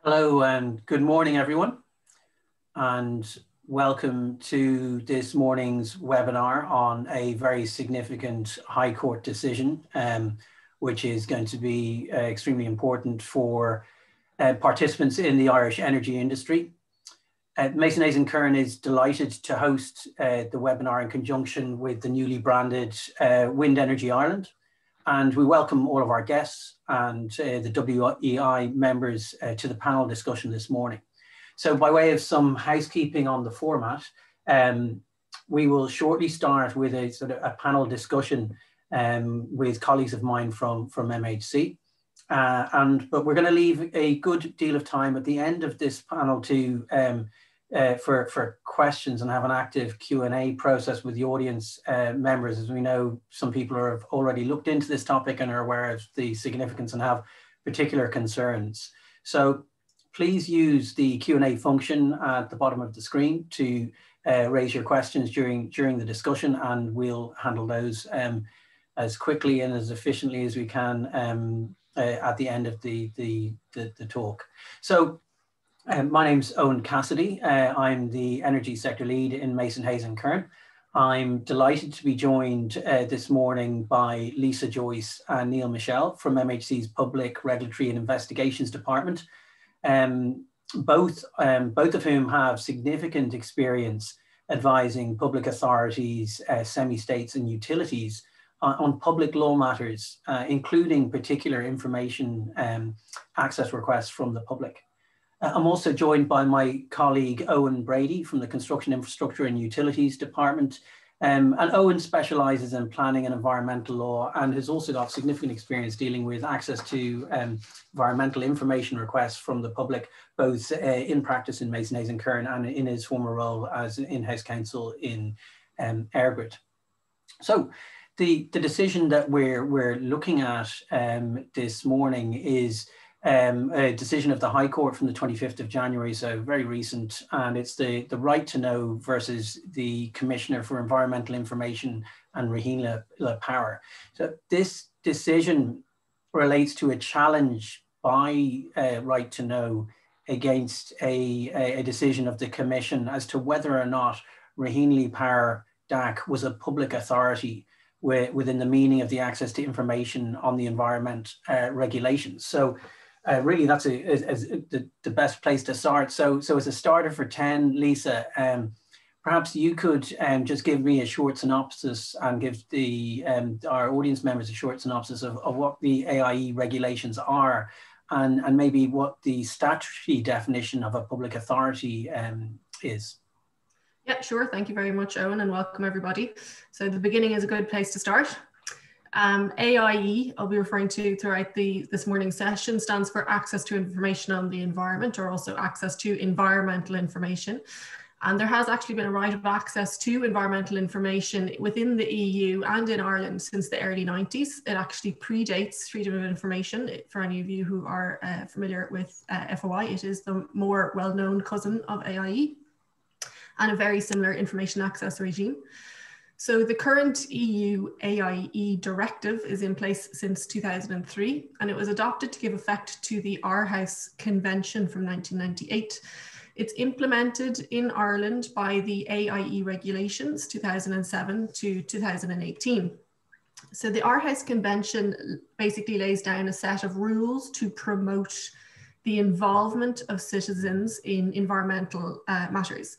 Hello and good morning, everyone, and welcome to this morning's webinar on a very significant High Court decision, which is going to be extremely important for participants in the Irish energy industry. Mason Hayes & Curran is delighted to host the webinar in conjunction with the newly branded Wind Energy Ireland. And we welcome all of our guests and the WEI members to the panel discussion this morning. So by way of some housekeeping on the format, we will shortly start with a sort of a panel discussion with colleagues of mine from MHC. But we're going to leave a good deal of time at the end of this panel to for questions and have an active Q&A process with the audience members. As we know, some people have already looked into this topic and are aware of the significance and have particular concerns. So please use the Q&A function at the bottom of the screen to raise your questions during the discussion, and we'll handle those as quickly and as efficiently as we can at the end of the talk. So my name's Owen Cassidy. I'm the energy sector lead in Mason Hayes & Curran. I'm delighted to be joined this morning by Lisa Joyce and Neil Michel from MHC's Public Regulatory and Investigations Department, both of whom have significant experience advising public authorities, semi-states and utilities on public law matters, including particular information access requests from the public. I'm also joined by my colleague Owen Brady from the Construction Infrastructure and Utilities Department. And Owen specialises in planning and environmental law and has also got significant experience dealing with access to environmental information requests from the public, both in practice in Mason Hayes & Curran and in his former role as an in-house counsel in EirGrid. So the decision that we're looking at this morning is a decision of the High Court from the 25th of January, so very recent, and it's the right to know versus the Commissioner for Environmental Information and Raheen Power. So this decision relates to a challenge by right to know against a decision of the Commission as to whether or not Raheen Power DAC was a public authority within the meaning of the Access to Information on the Environment Regulations. So really, that's the best place to start. So as a starter for 10, Lisa, perhaps you could just give me a short synopsis and give the our audience members a short synopsis of what the AIE regulations are and maybe what the statutory definition of a public authority is. Yeah, sure. Thank you very much, Owen, and welcome everybody. So the beginning is a good place to start. AIE, I'll be referring to throughout this morning's session, stands for Access to Information on the Environment, or also Access to Environmental Information. And there has actually been a right of access to environmental information within the EU and in Ireland since the early 90s. It actually predates Freedom of Information. For any of you who are familiar with FOI, it is the more well-known cousin of AIE and a very similar information access regime. So the current EU AIE directive is in place since 2003, and it was adopted to give effect to the Aarhus Convention from 1998. It's implemented in Ireland by the AIE Regulations 2007 to 2018. So the Aarhus Convention basically lays down a set of rules to promote the involvement of citizens in environmental matters.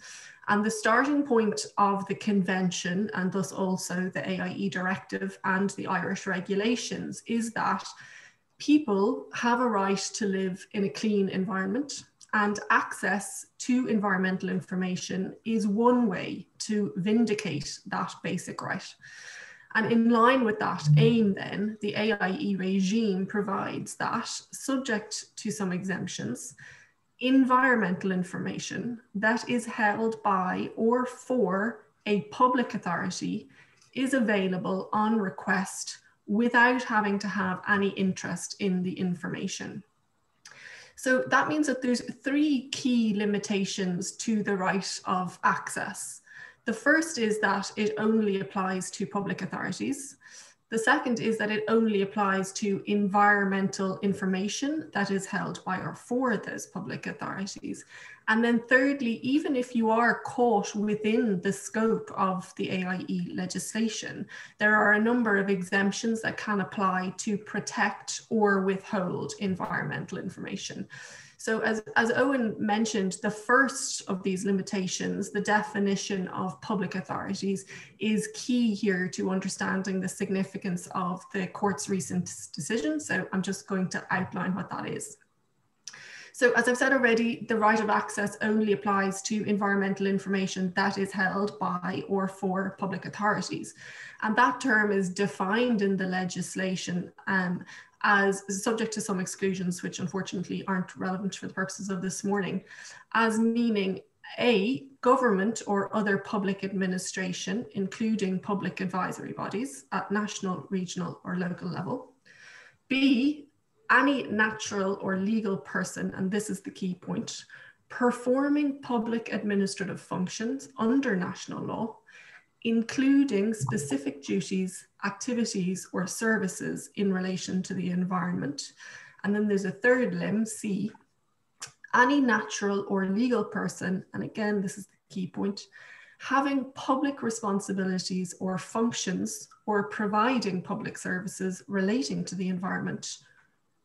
And the starting point of the convention, and thus also the AIE directive and the Irish regulations, is that people have a right to live in a clean environment, and access to environmental information is one way to vindicate that basic right. And in line with that aim then, the AIE regime provides that, subject to some exemptions, environmental information that is held by or for a public authority is available on request without having to have any interest in the information. So that means that there's three key limitations to the right of access. The first is that it only applies to public authorities. The second is that it only applies to environmental information that is held by or for those public authorities. And then thirdly, even if you are caught within the scope of the AIE legislation, there are a number of exemptions that can apply to protect or withhold environmental information. So as Owen mentioned, the first of these limitations, the definition of public authorities, is key here to understanding the significance of the court's recent decision. So I'm just going to outline what that is. So as I've said already, the right of access only applies to environmental information that is held by or for public authorities. And that term is defined in the legislation as subject to some exclusions, which unfortunately aren't relevant for the purposes of this morning, as meaning A, government or other public administration, including public advisory bodies at national, regional or local level. B, any natural or legal person, and this is the key point, performing public administrative functions under national law, including specific duties, activities, or services in relation to the environment. And then there's a third limb, C, any natural or legal person, and again, this is the key point, having public responsibilities or functions or providing public services relating to the environment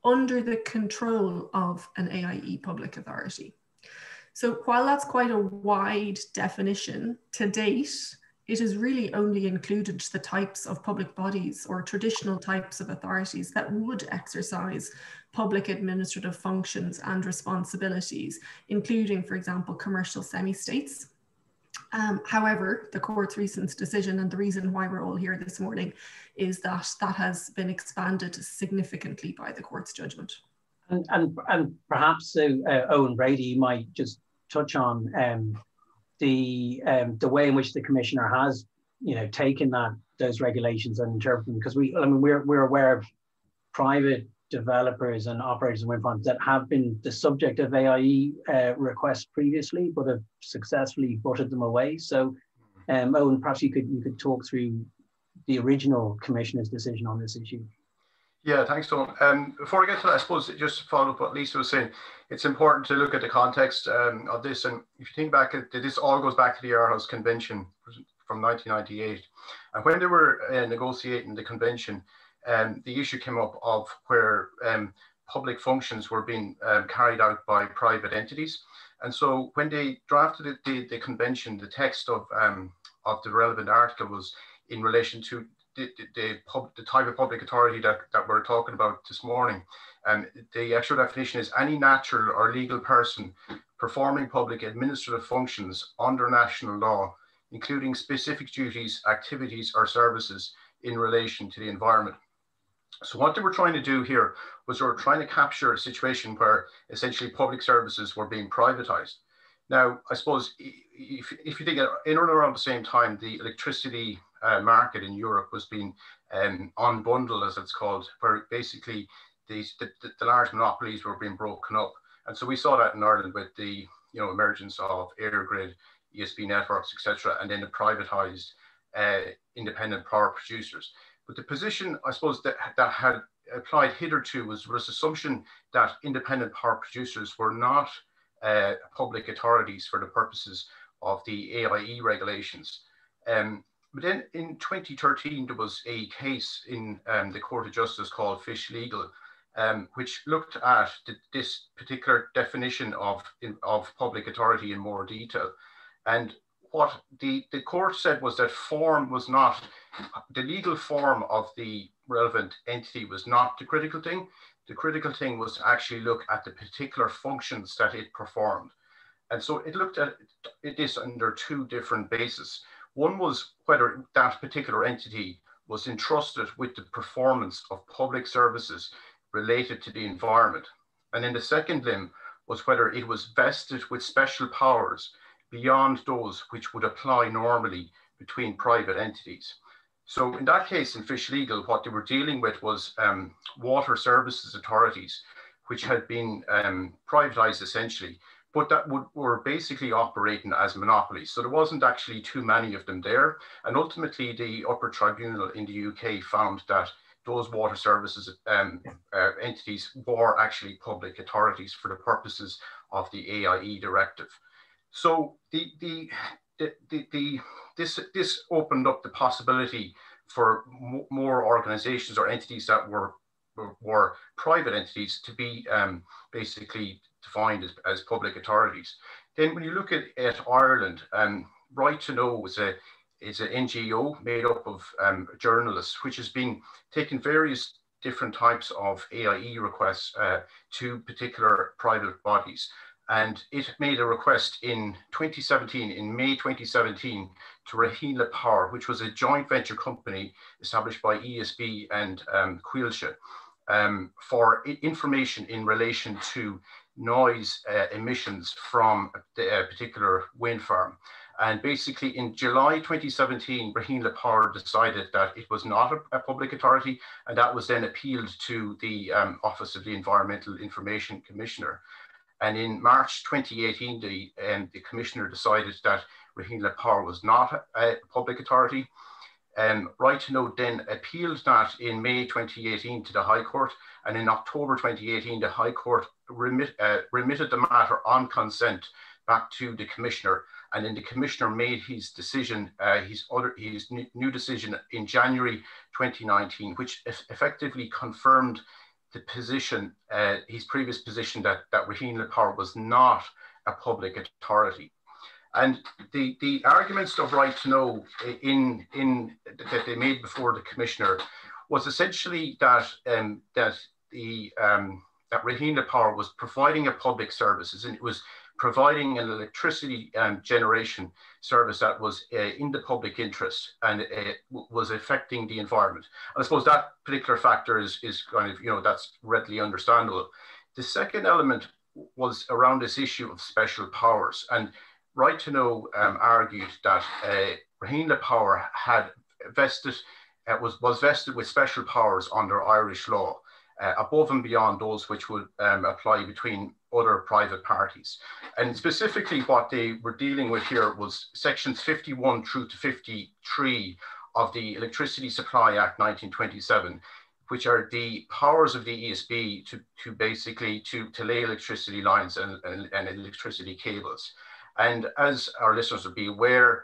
under the control of an AIE public authority. So while that's quite a wide definition, to date, it has really only included the types of public bodies or traditional types of authorities that would exercise public administrative functions and responsibilities, including, for example, commercial semi-states. However, the court's recent decision, and the reason why we're all here this morning, is that that has been expanded significantly by the court's judgment. And perhaps Owen Brady, you might just touch on the way in which the commissioner has, taken those regulations and interpreted them, because we're aware of private developers and operators of wind farms that have been the subject of AIE requests previously, but have successfully butted them away. So, Owen, perhaps you could talk through the original commissioner's decision on this issue. Yeah, thanks, Owen. Before I get to that, I suppose just to follow up what Lisa was saying, it's important to look at the context of this. And if you think back, this all goes back to the Aarhus Convention from 1998. And when they were negotiating the convention, the issue came up of where public functions were being carried out by private entities. And so when they drafted the convention, the text of the relevant article was in relation to the type of public authority that we're talking about this morning. The actual definition is any natural or legal person performing public administrative functions under national law, including specific duties, activities, or services in relation to the environment. So what they were trying to do here was they were trying to capture a situation where essentially public services were being privatized. Now, I suppose if you think in or around the same time, the electricity market in Europe was being unbundled, as it's called, where basically the large monopolies were being broken up. And so we saw that in Ireland with the emergence of Airgrid, ESB networks, etc., and then the privatized independent power producers. But the position, I suppose, that had applied hitherto was assumption that independent power producers were not public authorities for the purposes of the AIE regulations. But then in 2013, there was a case in the Court of Justice called Fish Legal, which looked at this particular definition of public authority in more detail. And what the court said was that form was not, the legal form of the relevant entity was not the critical thing. The critical thing was to actually look at the particular functions that it performed. And so it looked at this under two different bases. One was whether that particular entity was entrusted with the performance of public services related to the environment. And then the second limb was whether it was vested with special powers beyond those which would apply normally between private entities. So in that case, in Fish Legal, what they were dealing with was water services authorities, which had been privatized essentially, but that were basically operating as monopolies. So there wasn't actually too many of them there. And ultimately, the upper tribunal in the UK found that those water services entities were actually public authorities for the purposes of the AIE directive. So this opened up the possibility for more organizations or entities that were private entities to be basically defined as public authorities. Then when you look at Ireland, Right to Know is an NGO made up of journalists, which has been taking various different types of AIE requests to particular private bodies. And it made a request in 2017, in May 2017, to Raheen Power, which was a joint venture company established by ESB and Quilsha, for information in relation to noise emissions from a particular wind farm. And basically in July 2017, Raheen Power decided that it was not a public authority, and that was then appealed to the Office of the Environmental Information Commissioner. And in March 2018, the Commissioner decided that Raheen Power was not a public authority. Right to Know then appealed that in May 2018 to the High Court, and in October 2018, the High Court remitted the matter on consent back to the Commissioner, and then the Commissioner made his decision, his new decision in January 2019, which effectively confirmed the position, his previous position that Raheen Power was not a public authority. And the arguments of Right to Know that they made before the Commissioner was essentially that that Raheen Power was providing a public services, and it was providing an electricity generation service that was in the public interest, and was affecting the environment. And I suppose that particular factor is kind of, that's readily understandable. The second element was around this issue of special powers. And Right to Know argued that Raheen Power had was vested with special powers under Irish law, above and beyond those which would apply between other private parties. And specifically what they were dealing with here was sections 51 through to 53 of the Electricity Supply Act 1927, which are the powers of the ESB to basically lay electricity lines and electricity cables. And as our listeners will be aware,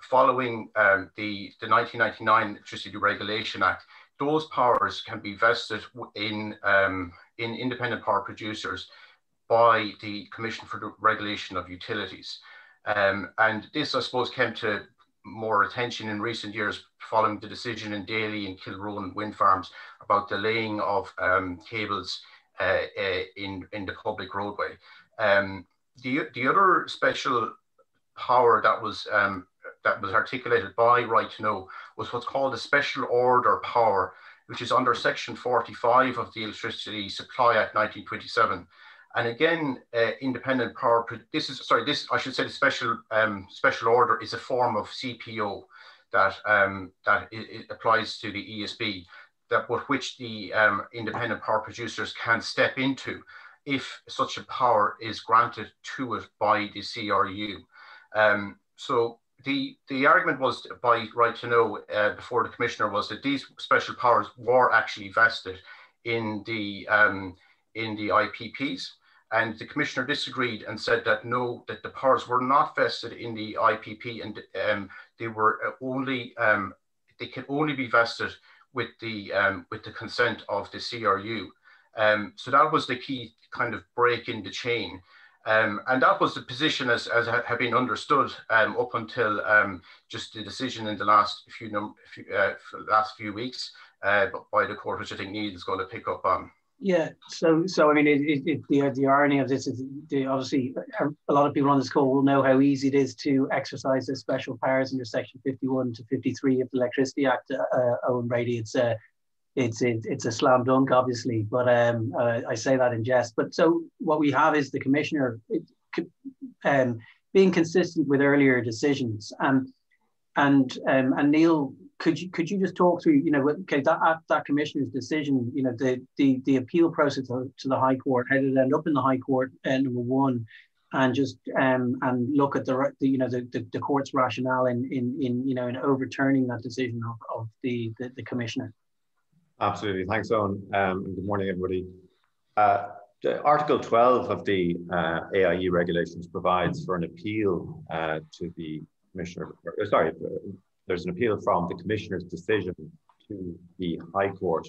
following the 1999 Electricity Regulation Act, those powers can be vested in independent power producers by the Commission for the Regulation of Utilities. And this, I suppose, came to more attention in recent years following the decision in Daly and Kilrowan wind farms about the laying of cables in the public roadway. The other special power that was articulated by Right to Know was what's called a special order power, which is under section 45 of the Electricity Supply Act 1927. And again, independent power, I should say the special order is a form of CPO that it applies to the ESB, which the independent power producers can step into if such a power is granted to it by the CRU. So the argument was by Right to Know before the Commissioner was that these special powers were actually vested in the IPPs, and the Commissioner disagreed and said that no, that the powers were not vested in the IPP, and they were only they can only be vested with the consent of the CRU. So that was the key kind of break in the chain. And that was the position as had been understood up until just the decision in the last few weeks by the court, which I think Neil is going to pick up on. Yeah, so I mean, the irony of this is obviously a lot of people on this call will know how easy it is to exercise the special powers under section 51 to 53 of the Electricity Act. Owen Brady, it's a slam dunk, obviously, but I say that in jest. But so what we have is the Commissioner being consistent with earlier decisions, and Neil, could you just talk through, okay, that Commissioner's decision, the appeal process to the High Court, how did it end up in the High Court? Number one, and just and look at the court's rationale in overturning that decision of the commissioner. Absolutely, thanks, Owen. And good morning, everybody. Article 12 of the AIE regulations provides for an appeal to the commissioner. There's an appeal from the commissioner's decision to the High Court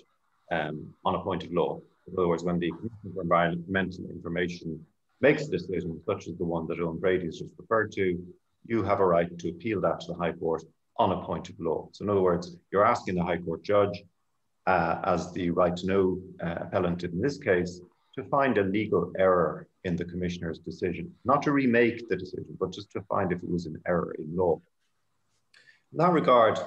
on a point of law. In other words, when the Commissioner for Environmental Information makes a decision, such as the one that Owen Brady has just referred to, you have a right to appeal that to the High Court on a point of law. So in other words, you're asking the High Court judge, as the right to know appellant in this case, to find a legal error in the Commissioner's decision, not to remake the decision, but just to find if it was an error in law. In that regard,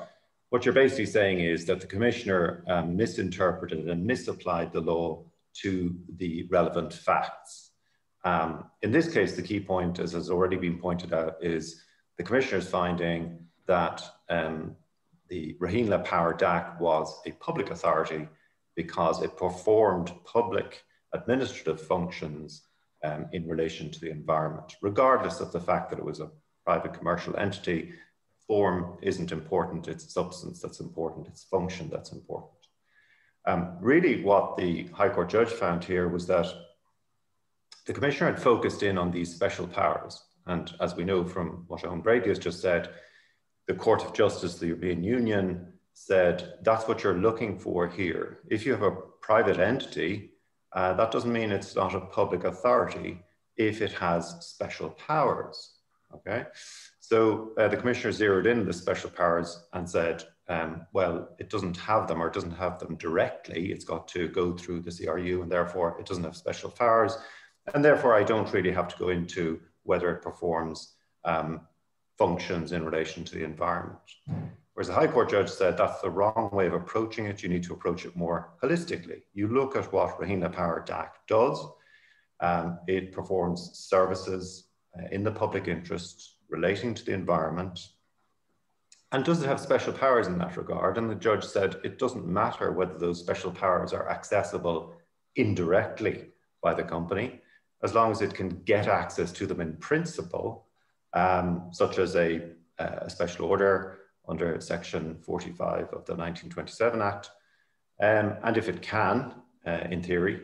what you're basically saying is that the Commissioner misinterpreted and misapplied the law to the relevant facts. In this case, the key point, as has already been pointed out, is the Commissioner's finding that the Raheenla Power DAC was a public authority because it performed public administrative functions in relation to the environment, regardless of the fact that it was a private commercial entity. Form isn't important, it's substance that's important, it's function that's important. Really what the High Court judge found here was that the Commissioner had focused in on these special powers. And as we know from what Owen Brady has just said, the Court of Justice of the European Union said, that's what you're looking for here. If you have a private entity, that doesn't mean it's not a public authority if it has special powers, okay? So the Commissioner zeroed in the special powers and said, well, it doesn't have them, or it doesn't have them directly. It's got to go through the CRU, and therefore it doesn't have special powers. And therefore I don't really have to go into whether it performs functions in relation to the environment. Whereas the High Court judge said that's the wrong way of approaching it. You need to approach it more holistically. You look at what Raheenla Power DAC does. It performs services in the public interest relating to the environment. And does it have special powers in that regard? And the judge said it doesn't matter whether those special powers are accessible indirectly by the company, as long as it can get access to them in principle, such as a special order under Section 45 of the 1927 Act. And if it can, in theory,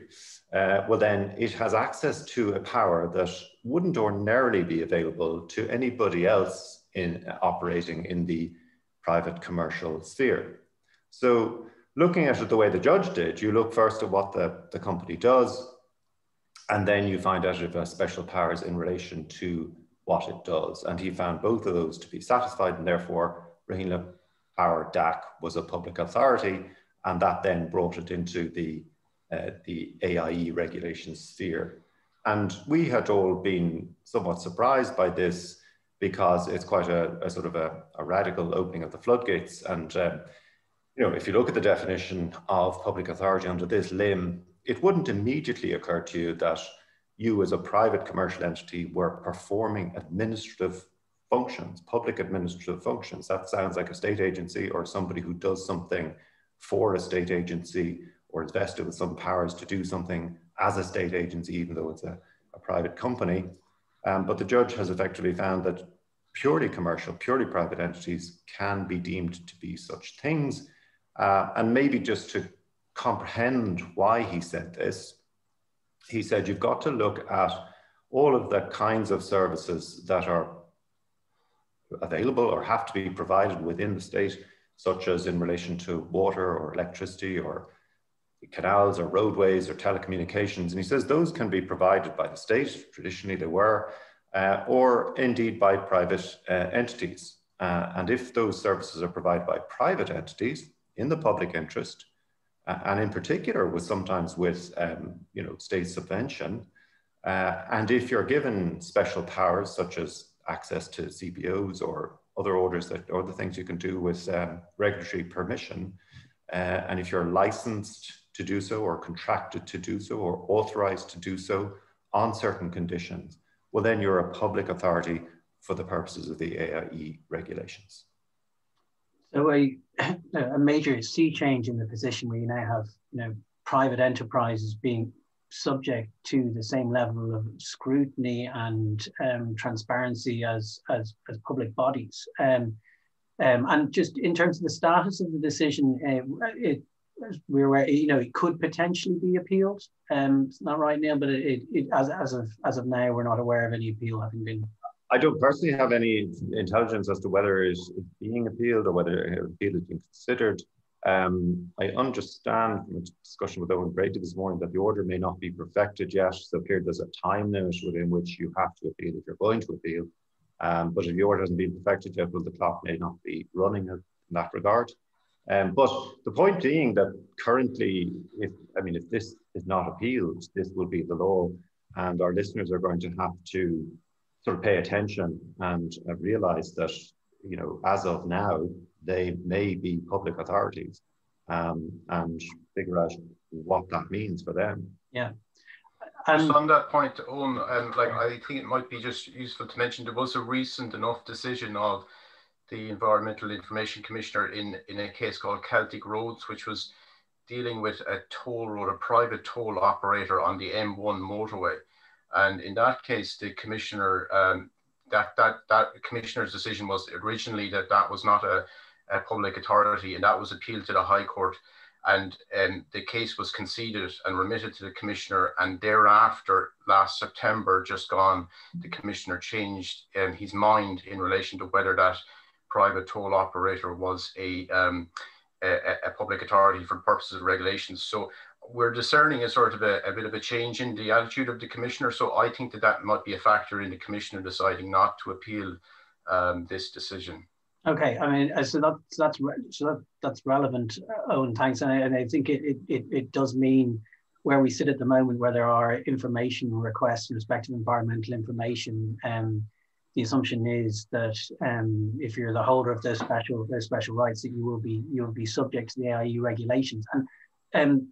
well then it has access to a power that wouldn't ordinarily be available to anybody else operating in the private commercial sphere. So looking at it the way the judge did, you look first at what the company does, and then you find out if it has special powers in relation to what it does. And he found both of those to be satisfied, and therefore Raheenla Power DAC was a public authority, and that then brought it into the AIE regulations sphere. And we had all been somewhat surprised by this, because it's quite a sort of a radical opening of the floodgates. And you know, if you look at the definition of public authority under this limb, it wouldn't immediately occur to you that you as a private commercial entity were performing administrative functions, public administrative functions. That sounds like a state agency or somebody who does something for a state agency or is vested with some powers to do something as a state agency, even though it's a private company. But the judge has effectively found that purely commercial, purely private entities can be deemed to be such things. And maybe just to comprehend why he said this, he said you've got to look at all of the kinds of services that are available or have to be provided within the state, such as in relation to water or electricity or canals or roadways or telecommunications. And he says those can be provided by the state, traditionally they were, or indeed by private entities. And if those services are provided by private entities in the public interest, and in particular sometimes with you know, state subvention, and if you're given special powers such as access to CBOs or other orders or the things you can do with regulatory permission, and if you're licensed to do so or contracted to do so or authorized to do so on certain conditions, well then you're a public authority for the purposes of the AIE regulations. So a major sea change in the position where you now have, you know, private enterprises being subject to the same level of scrutiny and transparency as public bodies. And just in terms of the status of the decision, it could potentially be appealed. It's not right now, but as of now, we're not aware of any appeal having been. I don't personally have any intelligence as to whether it's being appealed or whether an appeal is being considered. I understand from a discussion with Owen Brady this morning that the order may not be perfected yet. So here there's a time limit within which you have to appeal if you're going to appeal. But if the order hasn't been perfected yet, well, the clock may not be running in that regard. But the point being that currently, if this is not appealed, this will be the law, and our listeners are going to have to sort of pay attention and realize that, as of now, they may be public authorities, and figure out what that means for them. Yeah. Just on that point, Owen, I think it might be just useful to mention there was a recent enough decision of the Environmental Information Commissioner in a case called Celtic Roads, which was dealing with a toll road, a private toll operator on the M1 motorway. And in that case, the commissioner, that commissioner's decision was originally that was not a public authority, and that was appealed to the High Court. And the case was conceded and remitted to the commissioner. And thereafter, last September, just gone, the commissioner changed his mind in relation to whether that private toll operator was a public authority for purposes of regulations. So we're discerning a sort of a bit of a change in the attitude of the commissioner. So I think that might be a factor in the commissioner deciding not to appeal this decision. Okay, so that's relevant, Owen. Thanks, and I think it does mean where we sit at the moment, where there are information requests in respect of environmental information. The assumption is that if you're the holder of those special rights, that you will be subject to the AIE regulations. And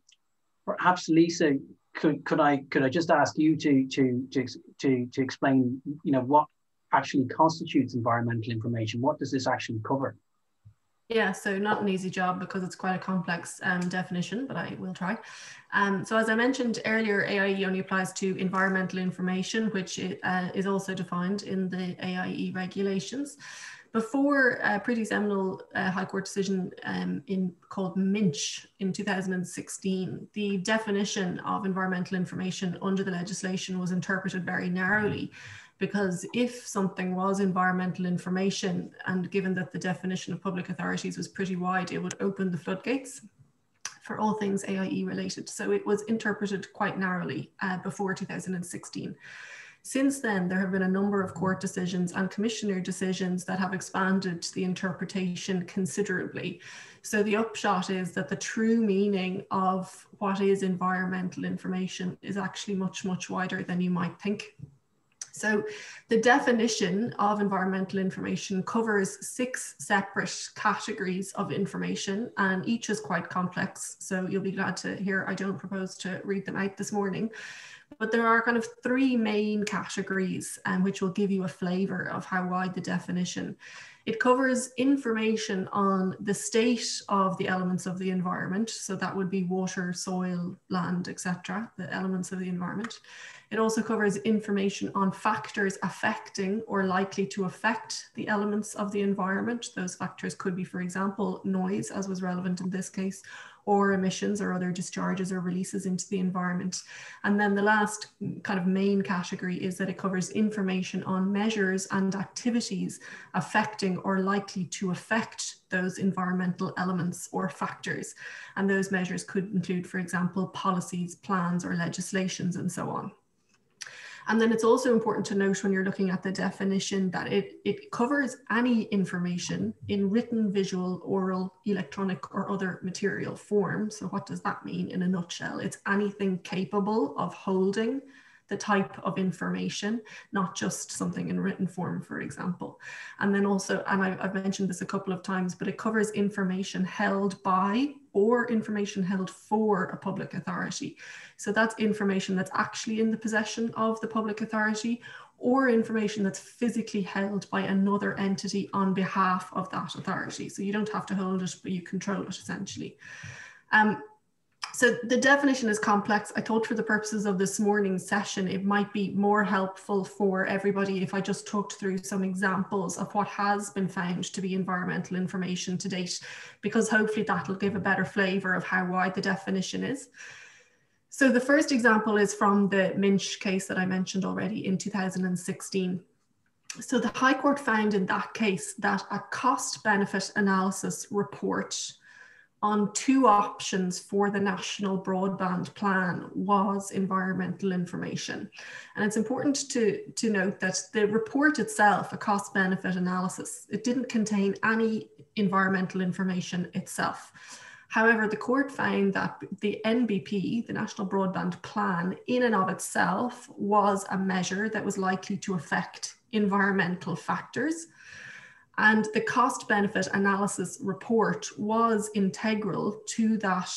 perhaps, Lisa, could I just ask you to explain, what actually constitutes environmental information? What does this actually cover? Yeah, so not an easy job because it's quite a complex definition, but I will try. So as I mentioned earlier, AIE only applies to environmental information, which is also defined in the AIE regulations. Before a pretty seminal High Court decision called Minch in 2016, the definition of environmental information under the legislation was interpreted very narrowly, because if something was environmental information, and given that the definition of public authorities was pretty wide, it would open the floodgates for all things AIE related. So it was interpreted quite narrowly before 2016. Since then, there have been a number of court decisions and commissioner decisions that have expanded the interpretation considerably. So the upshot is that the true meaning of what is environmental information is actually much, much wider than you might think. So the definition of environmental information covers 6 separate categories of information, and each is quite complex. So you'll be glad to hear I don't propose to read them out this morning. But there are kind of 3 main categories, which will give you a flavour of how wide the definition. It covers information on the state of the elements of the environment. So that would be water, soil, land, etc., the elements of the environment. It also covers information on factors affecting or likely to affect the elements of the environment. Those factors could be, for example, noise, as was relevant in this case, or emissions or other discharges or releases into the environment. And then the last kind of main category is that it covers information on measures and activities affecting or likely to affect those environmental elements or factors. And those measures could include, for example, policies, plans, or legislations, and so on. And then it's also important to note when you're looking at the definition that it covers any information in written, visual, oral, electronic, or other material form. So what does that mean in a nutshell? It's anything capable of holding the type of information, not just something in written form, for example. And then also, and I've mentioned this a couple of times, but it covers information held by or information held for a public authority. So that's information that's actually in the possession of the public authority, or information that's physically held by another entity on behalf of that authority. So you don't have to hold it, but you control it essentially. So the definition is complex. I thought for the purposes of this morning's session, it might be more helpful for everybody if I just talked through some examples of what has been found to be environmental information to date, because hopefully that'll give a better flavour of how wide the definition is. So the first example is from the Minch case that I mentioned already in 2016. So the High Court found in that case that a cost-benefit analysis report on 2 options for the National Broadband Plan was environmental information. And it's important to note that the report itself, a cost-benefit analysis, it didn't contain any environmental information itself. However, the court found that the NBP, the National Broadband Plan, in and of itself was a measure that was likely to affect environmental factors. And the cost benefit analysis report was integral to that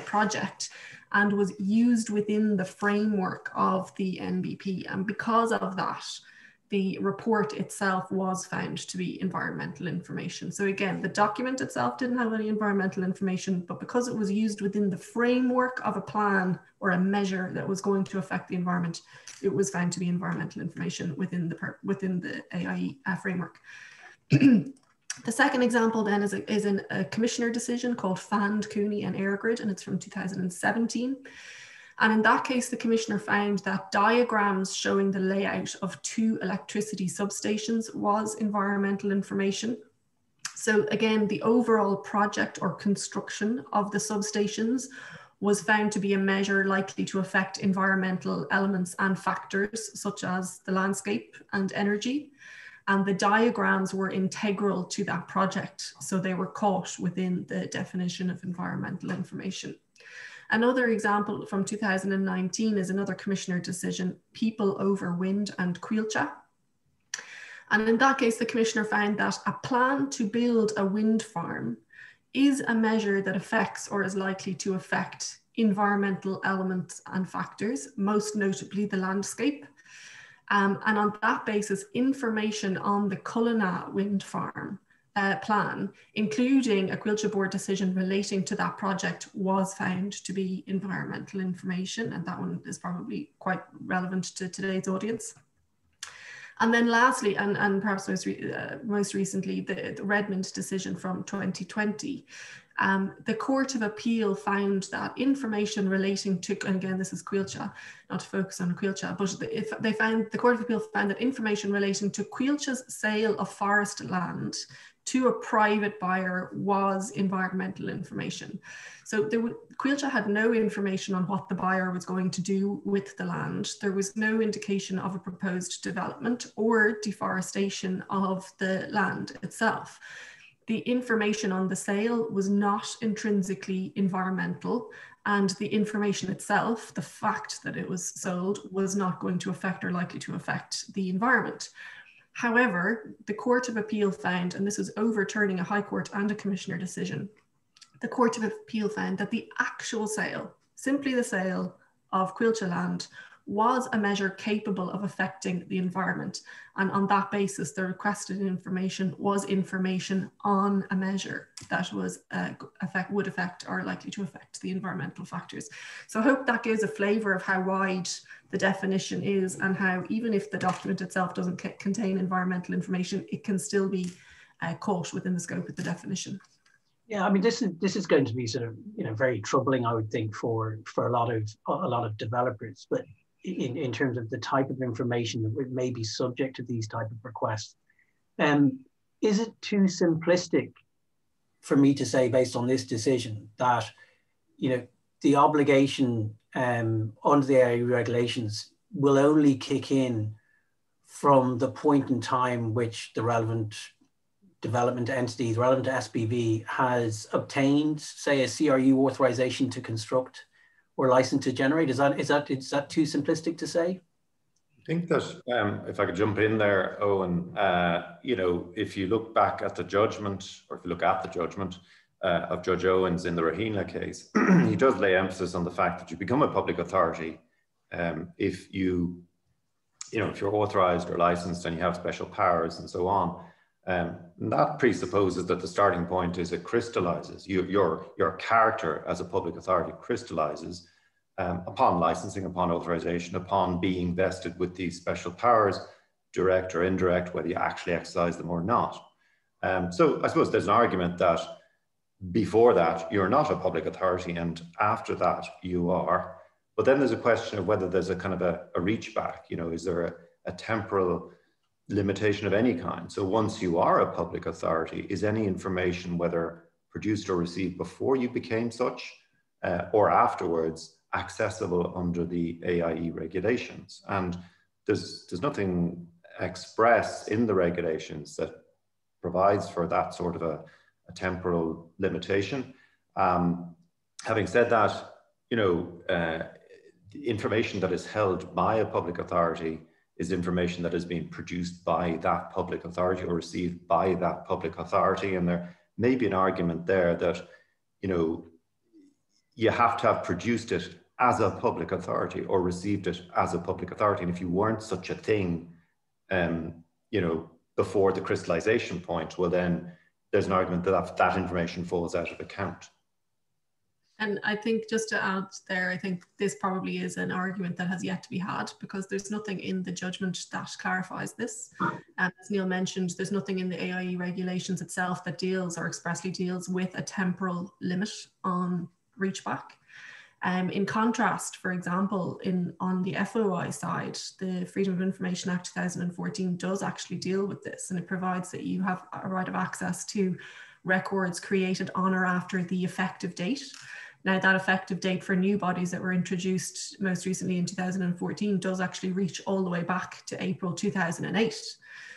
project and was used within the framework of the NBP. And because of that, the report itself was found to be environmental information. So again, the document itself didn't have any environmental information, but because it was used within the framework of a plan or a measure that was going to affect the environment, it was found to be environmental information within the AIE framework. The second example then is in a commissioner decision called Fand, Cooney and Airgrid, and it's from 2017. And in that case, the commissioner found that diagrams showing the layout of 2 electricity substations was environmental information. So again, the overall project or construction of the substations was found to be a measure likely to affect environmental elements and factors such as the landscape and energy. And the diagrams were integral to that project. So they were caught within the definition of environmental information. Another example from 2019 is another commissioner decision, People over Wind and Cuilcha. And in that case, the commissioner found that a plan to build a wind farm is a measure that affects or is likely to affect environmental elements and factors, most notably the landscape. And on that basis, information on the Cullina wind farm plan, including a Cuilcha board decision relating to that project, was found to be environmental information. And that one is probably quite relevant to today's audience. And then lastly, and perhaps most recently, the Redmond decision from 2020. The Court of Appeal found that information relating to, and again, this is Cuilcha, not to focus on Cuilcha, but the Court of Appeal found that information relating to Cuilcha's sale of forest land to a private buyer was environmental information. So Cuilcha had no information on what the buyer was going to do with the land. There was no indication of a proposed development or deforestation of the land itself. The information on the sale was not intrinsically environmental, and the information itself, the fact that it was sold, was not going to affect or likely to affect the environment. However, the Court of Appeal found, and this was overturning a High Court and a Commissioner decision, the Court of Appeal found that the actual sale, simply the sale of Cuilcha land, was a measure capable of affecting the environment. And on that basis, the requested information was information on a measure that was would affect or likely to affect the environmental factors. So I hope that gives a flavour of how wide the definition is, and how even if the document itself doesn't contain environmental information, it can still be caught within the scope of the definition. Yeah, I mean, this is going to be sort of, you know, very troubling, I would think, for a lot of developers. But in terms of the type of information that may be subject to these type of requests, is it too simplistic for me to say, based on this decision, that, you know, the obligation under the AIE regulations will only kick in from the point in time which the relevant development entity, the relevant SPV, has obtained, say, a CRU authorization to construct or license to generate? Is that too simplistic to say? I think that if I could jump in there, Owen, you know, if you look back at the judgment, or if you look at the judgment of Judge Owens in the Rahina case, he does lay emphasis on the fact that you become a public authority if if you're authorized or licensed and you have special powers and so on. And that presupposes that the starting point is it crystallizes. Your character as a public authority crystallizes upon licensing, upon authorization, upon being vested with these special powers, direct or indirect, whether you actually exercise them or not. So I suppose there's an argument that before that, you're not a public authority, and after that, you are. But then there's a question of whether there's a kind of a reach back. You know, is there a temporal limitation of any kind? So once you are a public authority, is any information, whether produced or received before you became such or afterwards, accessible under the AIE regulations? And there's nothing express in the regulations that provides for that sort of a temporal limitation. Having said that, you know, the information that is held by a public authority is information that is being produced by that public authority or received by that public authority. And there may be an argument there that, you know, you have to have produced it as a public authority or received it as a public authority. And if you weren't such a thing, you know, before the crystallization point, well, then there's an argument that that information falls out of account. And I think just to add there, I think this probably is an argument that has yet to be had, because there's nothing in the judgment that clarifies this. As Neil mentioned, there's nothing in the AIE regulations itself that deals or expressly deals with a temporal limit on reach back. In contrast, for example, on the FOI side, the Freedom of Information Act 2014 does actually deal with this, and it provides that you have a right of access to records created on or after the effective date. Now, that effective date for new bodies that were introduced most recently in 2014 does actually reach all the way back to April 2008.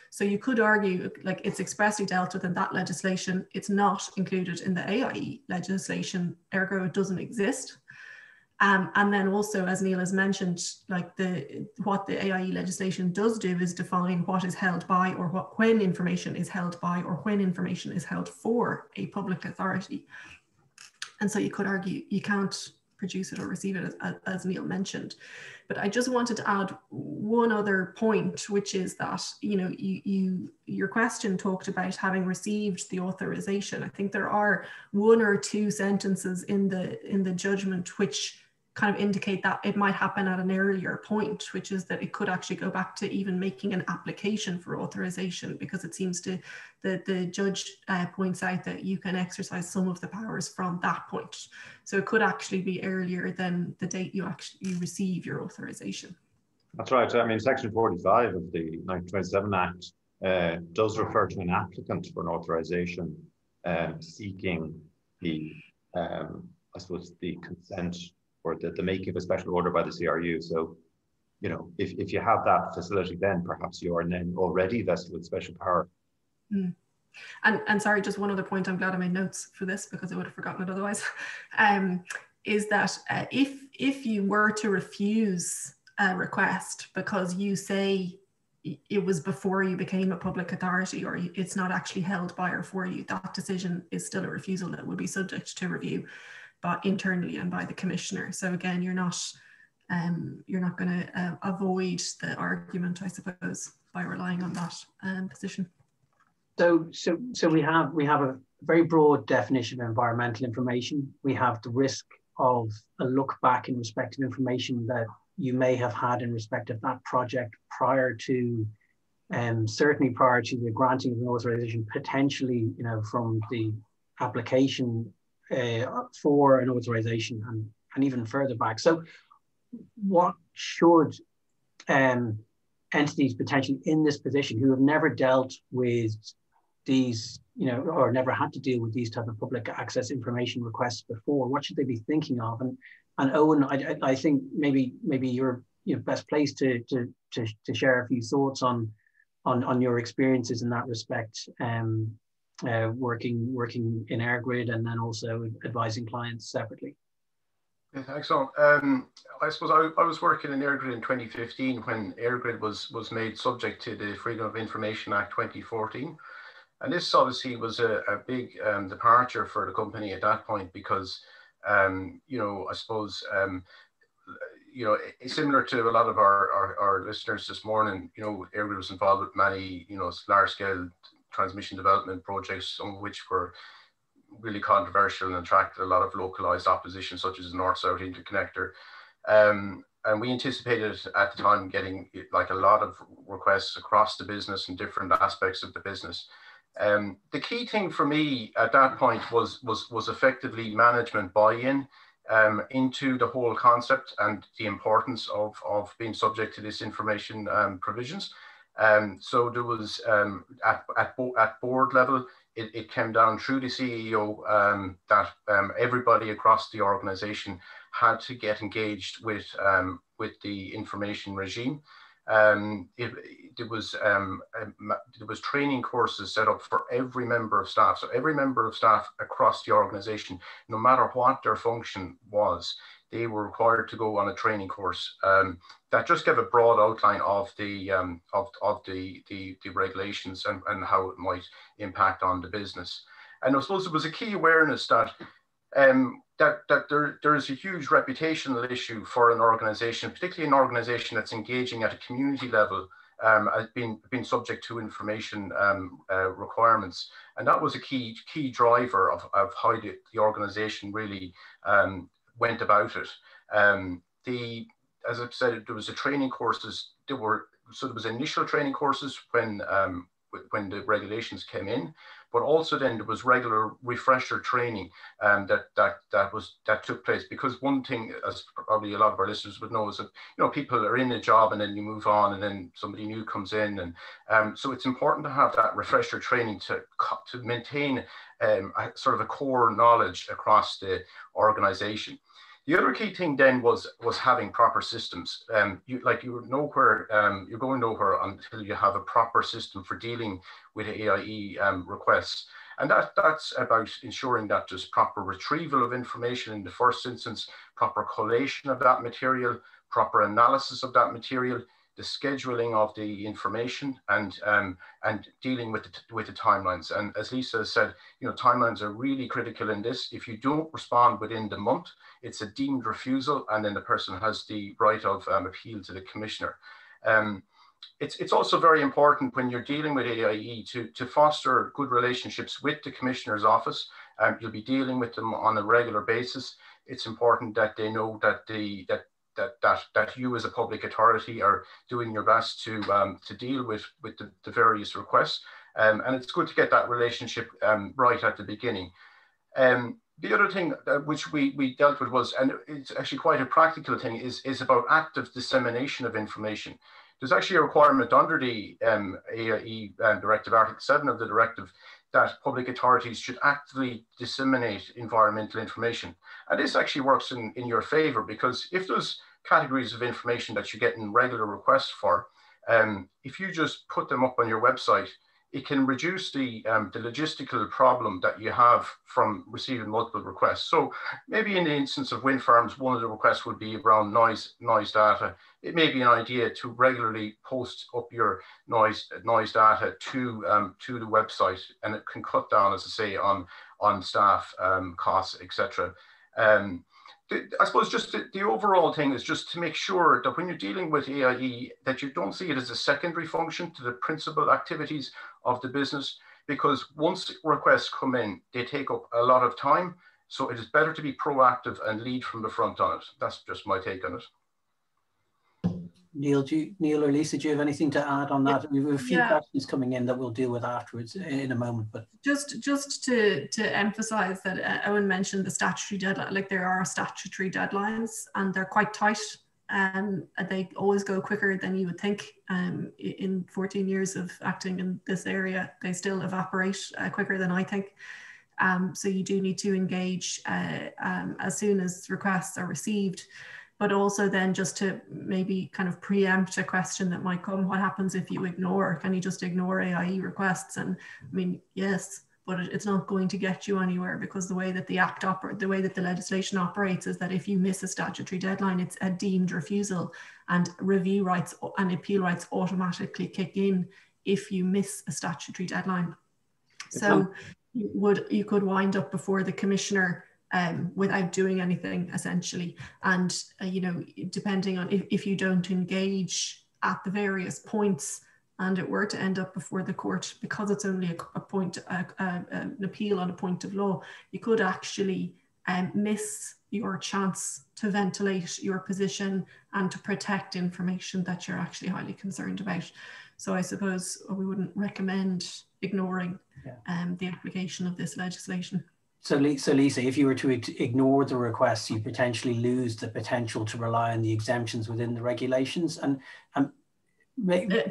So you could argue, like, it's expressly dealt with in that legislation. It's not included in the AIE legislation, ergo it doesn't exist. And then also, as Neil has mentioned, like what the AIE legislation does do is define what is held by, or when information is held by, or when information is held for a public authority. And so you could argue you can't produce it or receive it, as Neil mentioned. But I just wanted to add one other point, which is that, you know, your question talked about having received the authorization. I think there are one or two sentences in the judgment which kind of indicate that it might happen at an earlier point, which is that it could actually go back to even making an application for authorization, because it seems to the judge points out that you can exercise some of the powers from that point. So it could actually be earlier than the date you actually receive your authorization. That's right. I mean, Section 45 of the 1927 Act does refer to an applicant for an authorization seeking the, I suppose, the consent or the making of a special order by the CRU. So, you know, if you have that facility, then perhaps you are then already vested with special power. Mm. And sorry, just one other point, I'm glad I made notes for this because I would have forgotten it otherwise, is that if you were to refuse a request because you say it was before you became a public authority, or it's not actually held by or for you, that decision is still a refusal that would be subject to review but internally and by the commissioner. So again, you're not going to avoid the argument, I suppose, by relying on that position. So we have a very broad definition of environmental information. We have the risk of a look back in respect of information that you may have had in respect of that project prior to, certainly prior to the granting of an authorization, potentially, you know, from the application for an authorization and even further back. So what should entities potentially in this position who have never dealt with these, you know, or never had to deal with these type of public access information requests before, what should they be thinking of? And Owen, I think maybe you're best placed to share a few thoughts on your experiences in that respect, working in AirGrid and then also advising clients separately. Yeah, thanks, Owen. I suppose I was working in AirGrid in 2015 when AirGrid was made subject to the Freedom of Information Act 2014. And this obviously was a big departure for the company at that point because, you know, I suppose, you know, similar to a lot of our listeners this morning, you know, AirGrid was involved with many, you know, large scale transmission development projects, some of which were really controversial and attracted a lot of localized opposition, such as the North-South Interconnector. And we anticipated at the time getting like a lot of requests across the business and different aspects of the business. The key thing for me at that point was effectively management buy-in into the whole concept and the importance of being subject to this information provisions. So there was at board level, it came down through the CEO that everybody across the organization had to get engaged with the information regime. There was training courses set up for every member of staff. So every member of staff across the organization, no matter what their function was, they were required to go on a training course that just gave a broad outline of the regulations and how it might impact on the business. And I suppose it was a key awareness that there is a huge reputational issue for an organization, particularly an organization that's engaging at a community level, as being subject to information requirements. And that was a key driver of how the organization really went about it. As I've said, there was a training courses. There was initial training courses when the regulations came in, but also then there was regular refresher training that took place. Because one thing, as probably a lot of our listeners would know, is that people are in a job and then you move on and then somebody new comes in, and so it's important to have that refresher training to maintain a sort of a core knowledge across the organization. The other key thing then was having proper systems. You're going nowhere until you have a proper system for dealing with AIE requests. And that's about ensuring that there's proper retrieval of information in the first instance, proper collation of that material, proper analysis of that material, the scheduling of the information, and dealing with the timelines. And as Lisa said, timelines are really critical in this. If you don't respond within the month, it's a deemed refusal, and then the person has the right of appeal to the commissioner. It's also very important when you're dealing with AIE to foster good relationships with the commissioner's office. You'll be dealing with them on a regular basis. It's important that they know that that you as a public authority are doing your best to deal with the various requests. And it's good to get that relationship right at the beginning. The other thing which we dealt with was, and it's actually quite a practical thing, is about active dissemination of information. There's actually a requirement under the AIE Directive, Article 7 of the directive, that public authorities should actively disseminate environmental information. And this actually works in your favor, because if there's categories of information that you're getting regular requests for, if you just put them up on your website, it can reduce the logistical problem that you have from receiving multiple requests. So maybe in the instance of wind farms, one of the requests would be around noise data. It may be an idea to regularly post up your noise data to the website, and it can cut down, as I say, on staff costs, etc. I suppose just the overall thing is just to make sure that when you're dealing with AIE, that you don't see it as a secondary function to the principal activities of the business, because once requests come in, they take up a lot of time. So it is better to be proactive and lead from the front on it. That's just my take on it. Neil or Lisa, do you have anything to add on that? We have a few questions coming in that we'll deal with afterwards in a moment. But just to emphasise that Owen mentioned the statutory deadline. Like, there are statutory deadlines, and they're quite tight. They always go quicker than you would think. In 14 years of acting in this area, they still evaporate quicker than I think. So you do need to engage as soon as requests are received. But also then, just to maybe kind of preempt a question that might come, what happens if you ignore? Can you just ignore AIE requests? And I mean, yes, but it's not going to get you anywhere, because the way that the way that the legislation operates is that if you miss a statutory deadline, it's a deemed refusal, and review rights and appeal rights automatically kick in if you miss a statutory deadline. So you could wind up before the commissioner without doing anything, essentially. And depending on if you don't engage at the various points and it were to end up before the court, because it's only an appeal on a point of law, you could actually miss your chance to ventilate your position and to protect information that you're actually highly concerned about. So I suppose we wouldn't recommend ignoring the application of this legislation. So Lisa, if you were to ignore the requests, you potentially lose the potential to rely on the exemptions within the regulations, and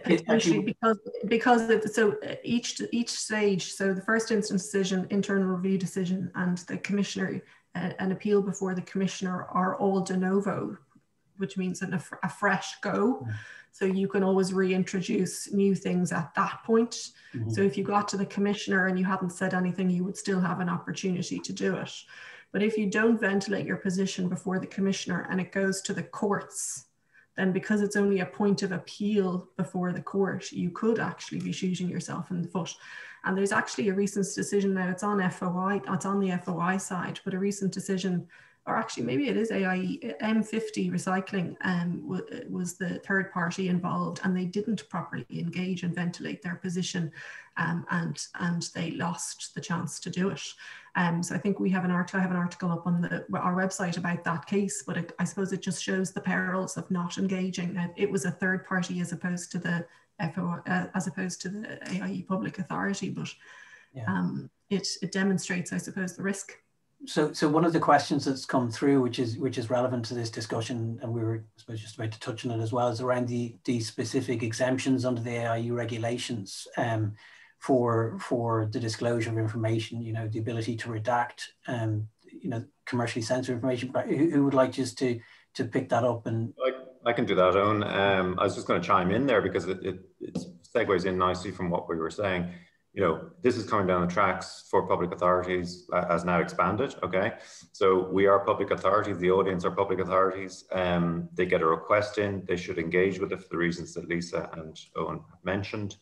potentially because so each stage. So the first instance decision, internal review decision, and the commissioner, an appeal before the commissioner, are all de novo, which means a fresh go. So you can always reintroduce new things at that point. So if you got to the commissioner and you hadn't said anything, you would still have an opportunity to do it. But if you don't ventilate your position before the commissioner and it goes to the courts, then because it's only a point of appeal before the court, you could actually be shooting yourself in the foot. And there's actually a recent decision now, it's on FOI, it's on the FOI side, but a recent decision, or actually maybe it is AIE, M50 Recycling was the third party involved, and they didn't properly engage and ventilate their position, and they lost the chance to do it. So I think we have an article, I have an article up on our website about that case, but I suppose it just shows the perils of not engaging. It was a third party as opposed to the as opposed to the AIE public authority, but it demonstrates, I suppose, the risk. So one of the questions that's come through, which is relevant to this discussion, and we were, I suppose, just about to touch on it as well, is around the specific exemptions under the AIE regulations for the disclosure of information. You know, the ability to redact, you know, commercially sensitive information. But who would like just to pick that up? And I can do that, Owen. I was just going to chime in there because it segues in nicely from what we were saying. You know, this is coming down the tracks for public authorities as now expanded, okay? So we are public authorities, the audience are public authorities. They get a request in, they should engage with it for the reasons that Lisa and Owen mentioned.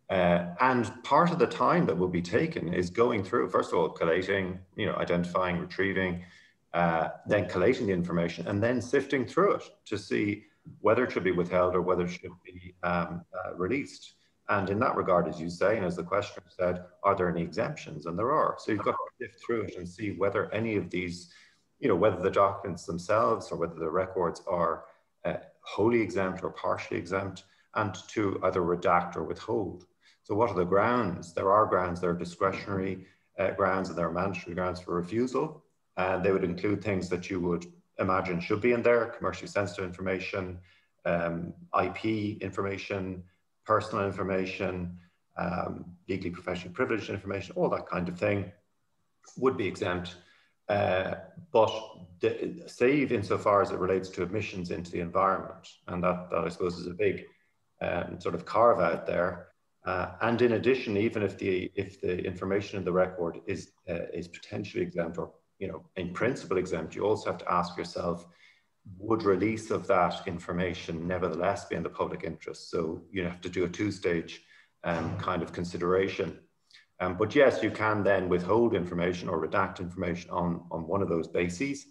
And part of the time that will be taken is going through, first of all, collating, you know, identifying, retrieving, then collating the information and then sifting through it to see whether it should be withheld or whether it should be released. And in that regard, as you say, and as the questioner said, are there any exemptions? And there are. So you've got to sift through it and see whether any of these, you know, whether the documents themselves or whether the records are wholly exempt or partially exempt, and to either redact or withhold. So what are the grounds? There are grounds, there are discretionary grounds, and there are mandatory grounds for refusal. And they would include things that you would imagine should be in there: commercially sensitive information, IP information, personal information, legally professionally privileged information, all that kind of thing would be exempt. But save insofar as it relates to emissions into the environment. And that I suppose is a big sort of carve out there. And in addition, even if the information in the record is potentially exempt, or, you know, in principle exempt, you also have to ask yourself, would release of that information nevertheless be in the public interest? So you have to do a two-stage kind of consideration. But yes, you can then withhold information or redact information on one of those bases.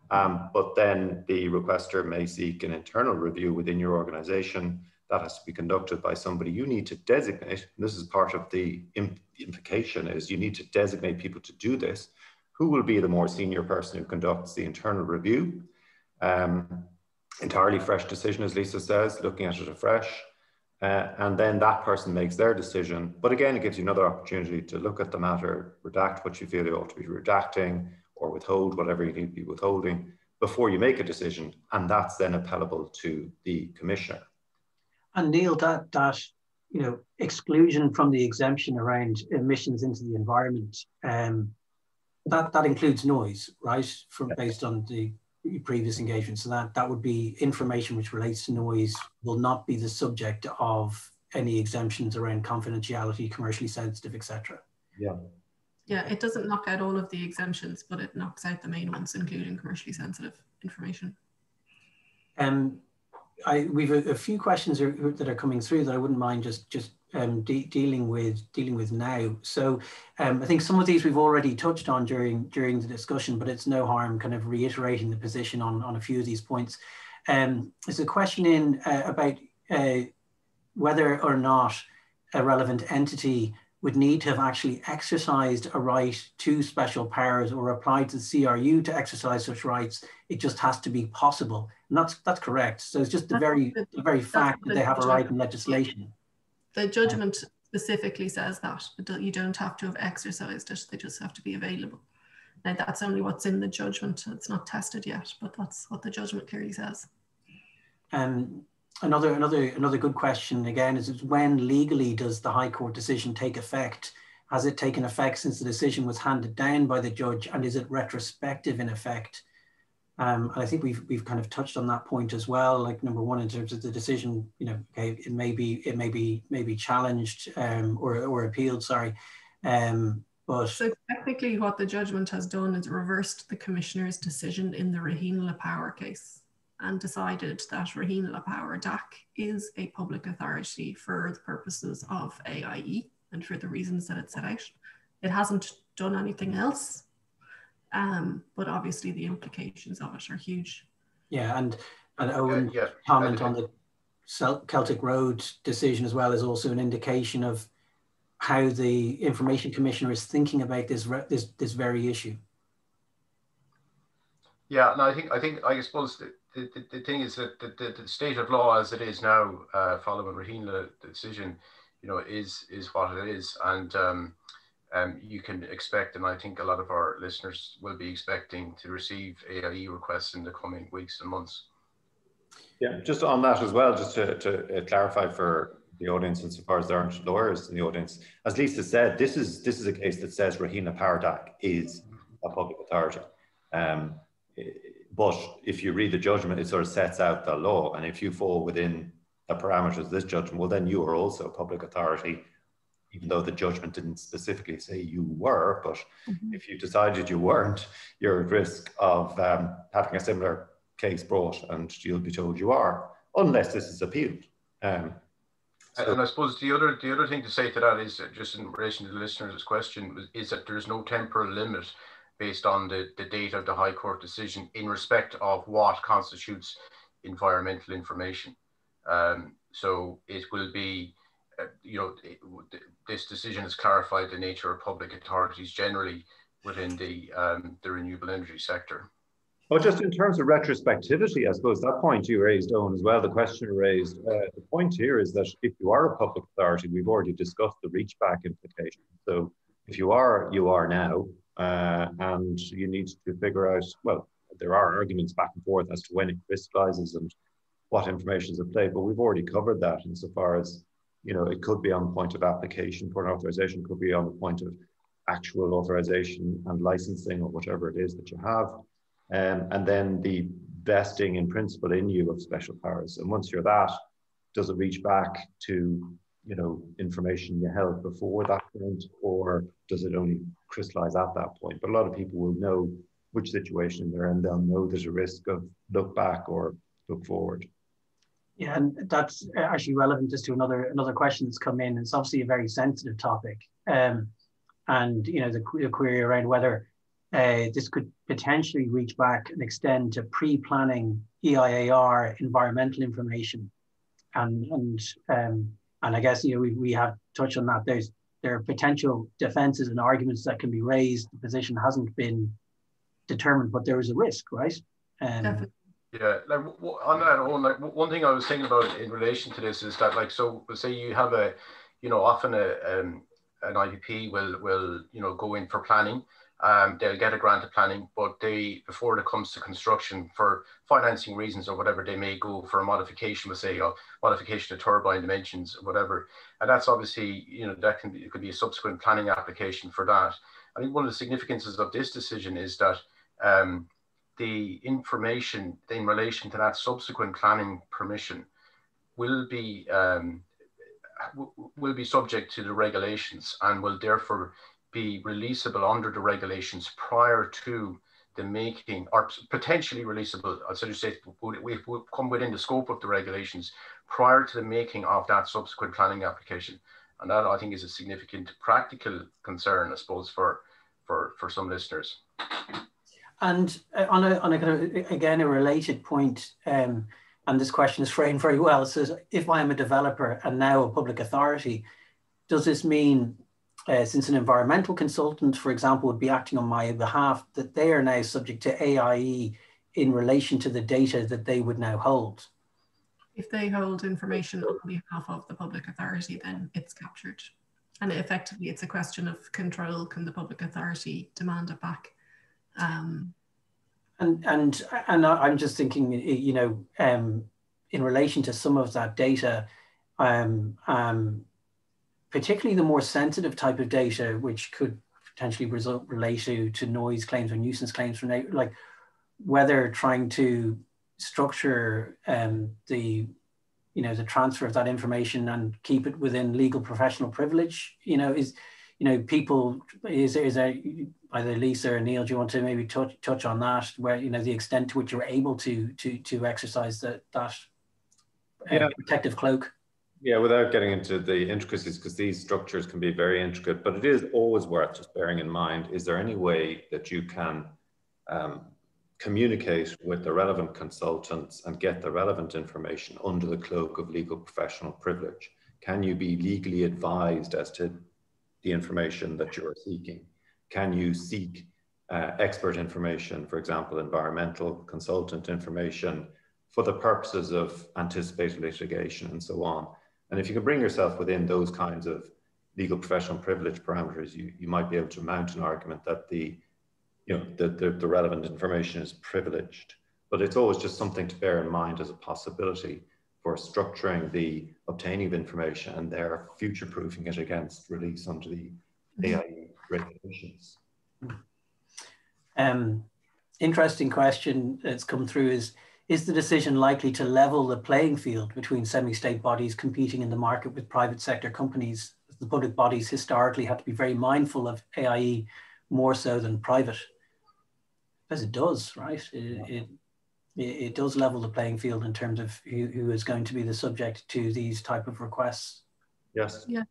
But then the requester may seek an internal review within your organization. That has to be conducted by somebody you need to designate. And this is part of the implication, is you need to designate people to do this. Who will be the more senior person who conducts the internal review? Entirely fresh decision, as Lisa says, looking at it afresh. And then that person makes their decision. But again, it gives you another opportunity to look at the matter, redact what you feel you ought to be redacting, or withhold whatever you need to be withholding before you make a decision. And that's then appellable to the commissioner. And Neil, that you know, exclusion from the exemption around emissions into the environment, that includes noise, right? Based on the previous engagement. So that would be information which relates to noise will not be the subject of any exemptions around confidentiality, commercially sensitive, etc. Yeah, it doesn't knock out all of the exemptions, but it knocks out the main ones, including commercially sensitive information. We've a few questions that are coming through that I wouldn't mind just dealing with now. So I think some of these we've already touched on during the discussion, but it's no harm kind of reiterating the position on a few of these points. There's a question in about whether or not a relevant entity would need to have actually exercised a right to special powers or applied to the CRU to exercise such rights. It just has to be possible. And that's correct. So it's just the very fact that they have a right in legislation. The judgment specifically says that you don't have to have exercised it, they just have to be available. Now that's only what's in the judgment. It's not tested yet, but that's what the judgment clearly says. Another good question again is when legally does the High Court decision take effect? Has it taken effect since the decision was handed down by the judge, and is it retrospective in effect? And I think we've kind of touched on that point as well. Like number one, in terms of the decision, you know, okay, it may be challenged or appealed. Sorry, but so technically, what the judgment has done is reversed the Commissioner's decision in the Raheen Le Power case, and decided that Raheen Le Power DAC is a public authority for the purposes of AIE and for the reasons that it set out. It hasn't done anything else, but obviously the implications of it are huge. Yeah, and Owen, comment on the Celtic Road decision as well is also an indication of how the Information Commissioner is thinking about this very issue. Yeah, no, I suppose the thing is that the state of law as it is now, following Raheen decision, you know, is what it is, and you can expect, and I think a lot of our listeners will be expecting to receive AIE requests in the coming weeks and months. Yeah, just on that as well, just to clarify for the audience, insofar as there aren't lawyers in the audience, as Lisa said, this is a case that says Raheen Le Power DAC is a public authority. But if you read the judgment, it sort of sets out the law, and if you fall within the parameters of this judgment, well, then you are also a public authority, even though the judgment didn't specifically say you were. But if you decided you weren't, you're at risk of having a similar case brought, and you'll be told you are, unless this is appealed. And I suppose the other thing to say to that is, just in relation to the listener's question, is that there's no temporal limit based on the date of the High Court decision in respect of what constitutes environmental information. So it will be, you know, this decision has clarified the nature of public authorities generally within the renewable energy sector. Well, just in terms of retrospectivity, I suppose that point you raised, Owen, as well, the question raised, the point here is that if you are a public authority, we've already discussed the reach back implication. So if you are, you are now. And you need to figure out, well, there are arguments back and forth as to when it crystallizes and what information is at play, but we've already covered that insofar as, you know, it could be on the point of application for an authorization, could be on the point of actual authorization and licensing or whatever it is that you have. And then the vesting in principle in you of special powers. And once you're that, does it reach back to, you know, information you held before that point, or does it only crystallize at that point? But a lot of people will know which situation they're in. They'll know there's a risk of look back or look forward. Yeah, and that's actually relevant just to another question that's come in. It's obviously a very sensitive topic, and you know, the query around whether this could potentially reach back and extend to pre-planning EIAR environmental information, and I guess, you know, we have touched on that. There are potential defenses and arguments that can be raised. The position hasn't been determined, but there is a risk, right? Yeah, like on that own, like one thing I was thinking about in relation to this is that, like, so say you have a, you know, often an IPP will you know, go in for planning. They'll get a grant of planning, but before it comes to construction, for financing reasons or whatever, they may go for a modification, let's say a modification of turbine dimensions or whatever. And that's obviously, you know, it could be a subsequent planning application for that. I think one of the significances of this decision is that the information in relation to that subsequent planning permission will be subject to the regulations and will therefore be releasable under the regulations prior to the making, or potentially releasable, as I say, we come within the scope of the regulations prior to the making of that subsequent planning application. And that, I think, is a significant practical concern, I suppose, for some listeners. And on a kind of, again, a related point, and this question is framed very well. It says, if I am a developer and now a public authority, does this mean, since an environmental consultant, for example, would be acting on my behalf, that they are now subject to AIE in relation to the data that they would now hold? If they hold information on behalf of the public authority, then it's captured. And effectively, it's a question of control. Can the public authority demand it back? And I'm just thinking, you know, in relation to some of that data, particularly the more sensitive type of data, which could potentially relate to noise claims or nuisance claims, from like whether trying to structure the transfer of that information and keep it within legal professional privilege, people, is there either Lisa or Neil, do you want to maybe touch on that, where, the extent to which you're able to exercise that protective cloak? Yeah, without getting into the intricacies, because these structures can be very intricate, but it is always worth just bearing in mind, is there any way that you can communicate with the relevant consultants and get the relevant information under the cloak of legal professional privilege? Can you be legally advised as to the information that you are seeking? Can you seek expert information, for example, environmental consultant information, for the purposes of anticipated litigation and so on? And if you can bring yourself within those kinds of legal professional privilege parameters, you might be able to mount an argument that the relevant information is privileged. But it's always just something to bear in mind as a possibility for structuring the obtaining of information and their future-proofing it against release under the AIE regulations. Interesting question that's come through is the decision likely to level the playing field between semi-state bodies competing in the market with private sector companies? The public bodies historically had to be very mindful of AIE more so than private. As it does, right? It does level the playing field in terms of who is going to be the subject to these type of requests. Yes. Yeah.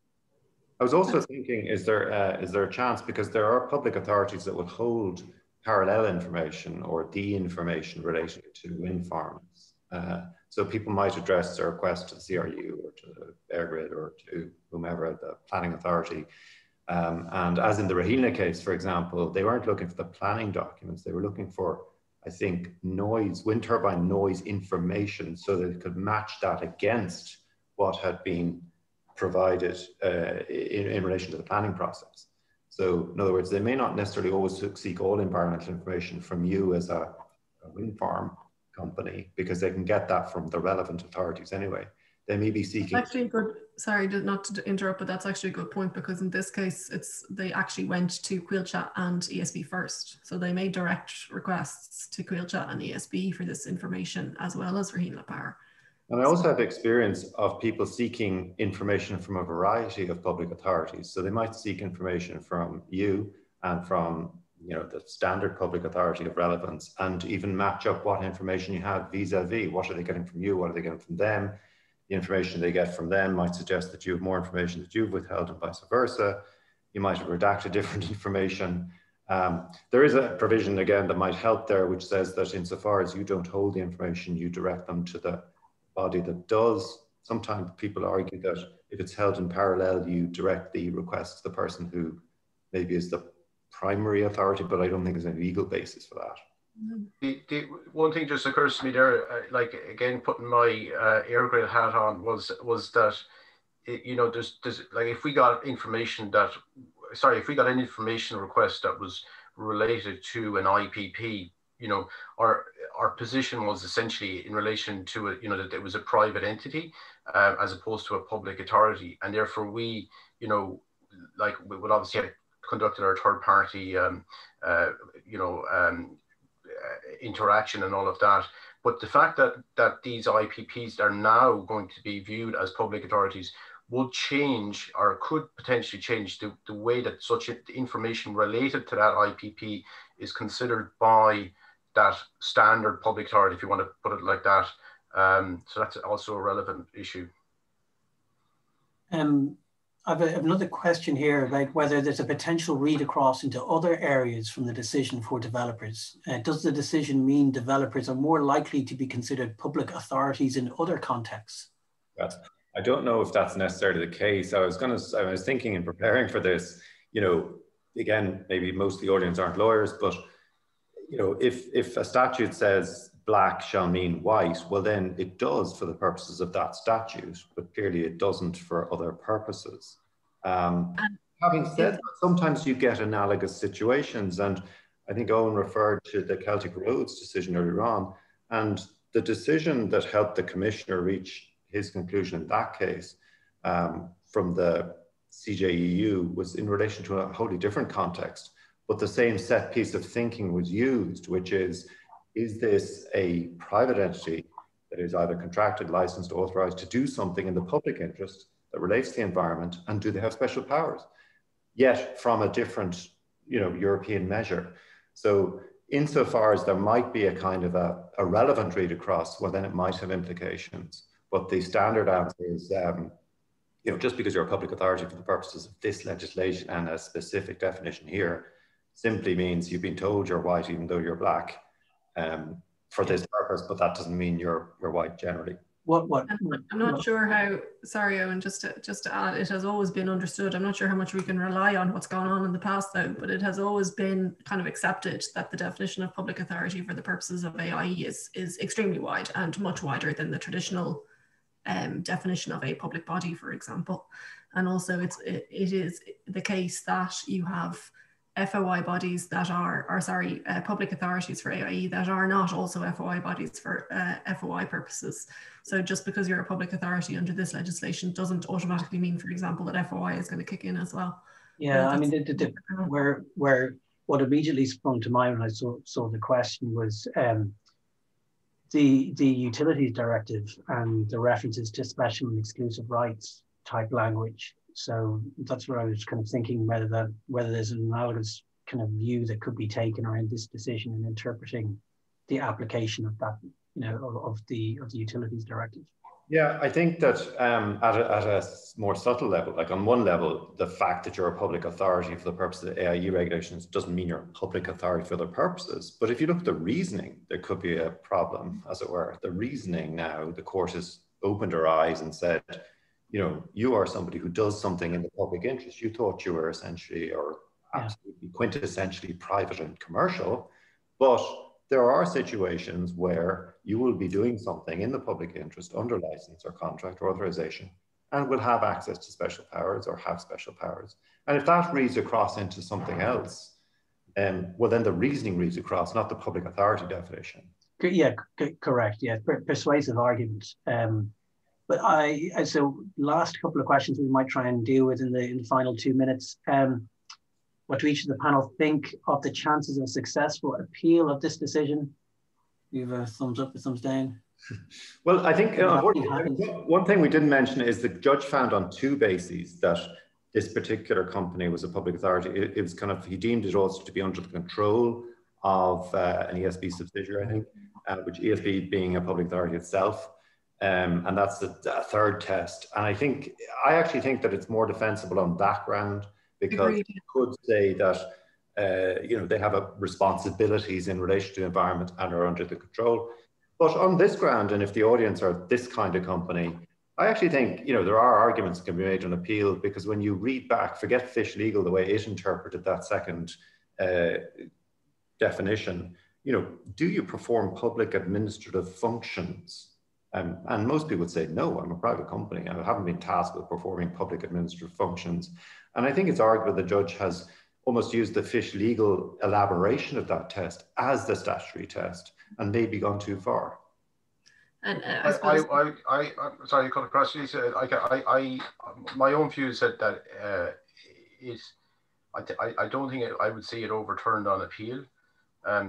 I was also thinking, is there a chance, because there are public authorities that will hold parallel information or the information relating to wind farms. So people might address their request to the CRU or to EirGrid or to whomever at the planning authority. And as in the Rahilna case, for example, they weren't looking for the planning documents. They were looking for, I think, wind turbine noise information, so that it could match that against what had been provided in relation to the planning process. So in other words, they may not necessarily always seek all environmental information from you as a wind farm company, because they can get that from the relevant authorities anyway. They may be seeking... Actually, good. Sorry, not to interrupt, but that's actually a good point, because in this case, they actually went to Quilchat and ESB first. So they made direct requests to Quilchat and ESB for this information, as well as Rahilna Power. And I also have experience of people seeking information from a variety of public authorities. So they might seek information from you and from the standard public authority of relevance, and even match up what information you have vis-a-vis. What are they getting from you? What are they getting from them? The information they get from them might suggest that you have more information that you've withheld, and vice versa. You might have redacted different information. There is a provision, again, that might help there, which says that insofar as you don't hold the information, you direct them to the body that does. Sometimes people argue that if it's held in parallel, you direct the request to the person who maybe is the primary authority, but I don't think there's any legal basis for that. The one thing just occurs to me there, like again putting my EirGrid hat on, was that there's like, if we got an information request that was related to an IPP, our position was essentially in relation to it, that it was a private entity as opposed to a public authority, and therefore we would obviously have conducted our third party interaction and all of that. But the fact that these IPPs are now going to be viewed as public authorities would change, or could potentially change, the way that such information related to that IPP is considered by that standard public authority, if you want to put it like that. So that's also a relevant issue. I have another question here about whether there's a potential read across into other areas from the decision for developers. Does the decision mean developers are more likely to be considered public authorities in other contexts? I don't know if that's necessarily the case. I was thinking in preparing for this, you know, again, maybe most of the audience aren't lawyers, but you know, if a statute says black shall mean white, well then it does for the purposes of that statute, but clearly it doesn't for other purposes. Having said that, sometimes you get analogous situations, and I think Owen referred to the Celtic Roads decision earlier on, and the decision that helped the commissioner reach his conclusion in that case from the CJEU was in relation to a wholly different context, but the same set piece of thinking was used, which is this a private entity that is either contracted, licensed, authorized to do something in the public interest that relates to the environment, and do they have special powers? Yet from a different, you know, European measure. So insofar as there might be a kind of a relevant read across, well, then it might have implications. But the standard answer is, you know, just because you're a public authority for the purposes of this legislation and a specific definition here, simply means you've been told you're white even though you're black for this purpose, but that doesn't mean you're white generally. I'm not sure how, sorry Owen, just to add, it has always been understood. I'm not sure how much we can rely on what's gone on in the past though, but it has always been kind of accepted that the definition of public authority for the purposes of AIE is extremely wide and much wider than the traditional definition of a public body, for example. And also it is the case that you have FOI bodies that are public authorities for AIE that are not also FOI bodies for FOI purposes. So just because you're a public authority under this legislation doesn't automatically mean, for example, that FOI is going to kick in as well. Yeah, I mean, where what immediately sprung to mind when I saw the question was the Utilities Directive and the references to special and exclusive rights type language. So that's where I was kind of thinking whether there's an analogous kind of view that could be taken around this decision in interpreting the application of that, you know, of the Utilities Directive. Yeah, I think that at a more subtle level, like on one level, the fact that you're a public authority for the purposes of AIE regulations doesn't mean you're a public authority for other purposes. But if you look at the reasoning, there could be a problem, as it were. The reasoning now, the court has opened her eyes and said, you know, you are somebody who does something in the public interest. You thought you were essentially or absolutely quintessentially private and commercial, but there are situations where you will be doing something in the public interest under license or contract or authorization and will have access to special powers or have special powers. And if that reads across into something else, well, then the reasoning reads across, not the public authority definition. Yeah, correct. Yeah, persuasive argument. But so last couple of questions we might try and deal with in the final 2 minutes. What do each of the panel think of the chances of successful appeal of this decision? You have a thumbs up, a thumbs down? Well, I think one thing we didn't mention is the judge found on 2 bases that this particular company was a public authority. It was kind of, he deemed it also to be under the control of an ESB subsidiary, I think, which ESB being a public authority itself. And that's the 3rd test. And I actually think that it's more defensible on that ground, because you could say that you know, they have responsibilities in relation to the environment and are under the control. But on this ground, and if the audience are this kind of company, I actually think, you know, there are arguments that can be made on appeal, because when you read back, forget Fish Legal, the way it interpreted that 2nd definition, you know, do you perform public administrative functions? And most people would say, no, I'm a private company. I haven't been tasked with performing public administrative functions. And I think it's arguable the judge has almost used the Fish Legal elaboration of that test as the statutory test and maybe gone too far. And sorry, to cut across you. My own view is that I don't think I would see it overturned on appeal.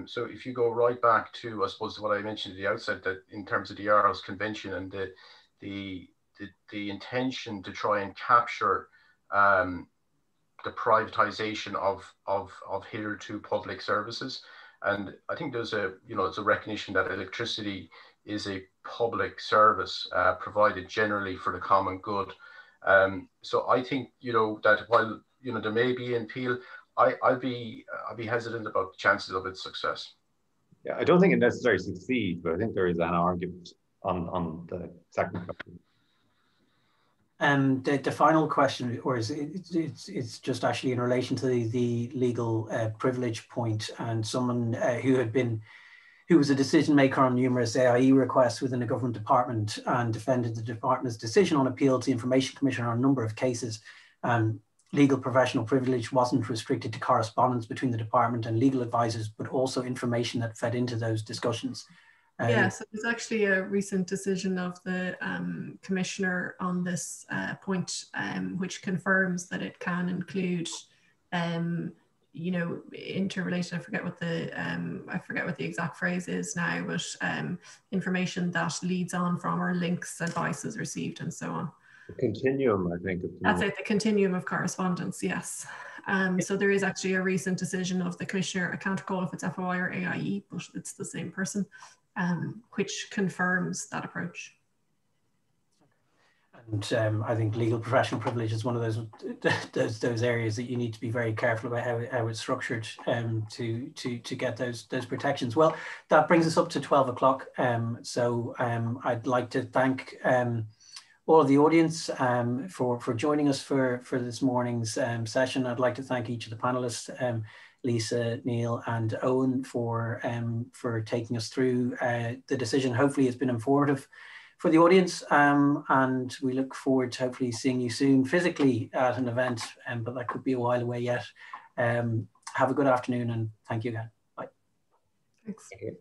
So if you go right back to, I suppose, what I mentioned at the outset, that in terms of the Aarhus Convention and the intention to try and capture the privatization of hitherto public services, and I think there's it's a recognition that electricity is a public service provided generally for the common good, So I think, you know, that while, you know, there may be an appeal, I'll be hesitant about the chances of its success. Yeah, I don't think it necessarily succeeds, but I think there is an argument on the second question. The final question, or it's just actually in relation to the legal privilege point, and someone who was a decision maker on numerous AIE requests within the government department and defended the department's decision on appeal to the Information Commission on a number of cases. Legal professional privilege wasn't restricted to correspondence between the department and legal advisors, but also information that fed into those discussions. Yeah, so there's actually a recent decision of the Commissioner on this point, which confirms that it can include, you know, interrelation. I forget what the exact phrase is now, but information that leads on from or links advices received and so on. The continuum, I think. That's it, the continuum of correspondence, yes. So there is actually a recent decision of the Commissioner, I can't recall if it's FOI or AIE, but it's the same person, which confirms that approach. And I think legal professional privilege is one of those areas that you need to be very careful about how it's structured to get those protections. Well, that brings us up to 12 o'clock. So I'd like to thank all of the audience for joining us for this morning's session. I'd like to thank each of the panelists, Lisa, Neil and Owen, for taking us through the decision. Hopefully it's been informative for the audience, and we look forward to hopefully seeing you soon physically at an event, but that could be a while away yet. Have a good afternoon and thank you again. Bye. Thanks. Thank you.